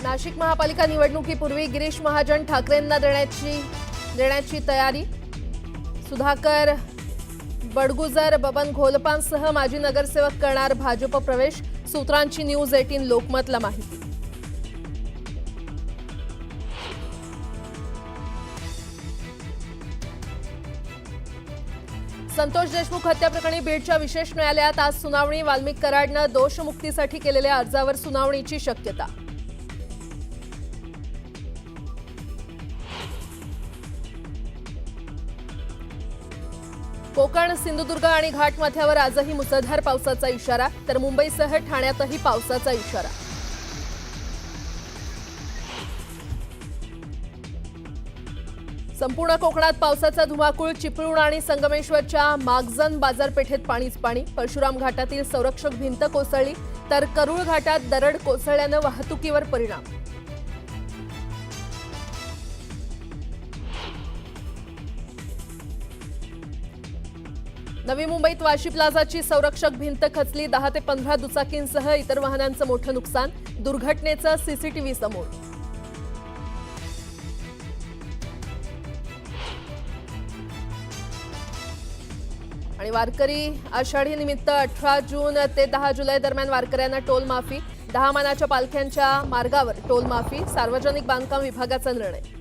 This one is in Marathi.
नाशिक महापालिका निवडणुकीपूर्वी गिरीश महाजन ठाकरेंना देण्याची तयारी। सुधाकर बडगुजर, बबन घोलपांसह माजी नगरसेवक करणार भाजप प्रवेश। सूत्रांची न्यूज 18 लोकमतला माहिती। संतोष देशमुख हत्या प्रकरणी बीडच्या विशेष न्यायालयात आज सुनावणी। वाल्मिक कराडनं दोषमुक्तीसाठी केलेल्या अर्जावर सुनावणीची शक्यता। कोकण, सिंधुदुर्ग आणि घाटमाथ्यावर आजही मुसळधार पावसाचा इशारा, तर मुंबईसह ठाण्यातही पावसाचा इशारा। संपूर्ण कोकणात पावसाचा धुमाकूळ। चिपळूण आणि संगमेश्वरच्या मागजन बाजारपेठेत पाणीच पाणी। परशुराम घाटातील संरक्षक भिंत कोसळली, तर करूळ घाटात दरड कोसळल्यानं वाहतुकीवर परिणाम। नवी मुंबईत वाशी प्लाझाची संरक्षक भिंत खचली। 10 ते 15 दुचाकींसह इतर वाहनांचं मोठं नुकसान। दुर्घटनेचं सीसीटीव्ही समोर। आणि वारकरी आषाढी निमित्त 18 जून ते 10 जुलै दरम्यान वारकऱ्यांना टोल माफी। 10 मानाच्या पालख्यांच्या मार्गावर टोल माफी। सार्वजनिक बांधकाम विभागाचा निर्णय।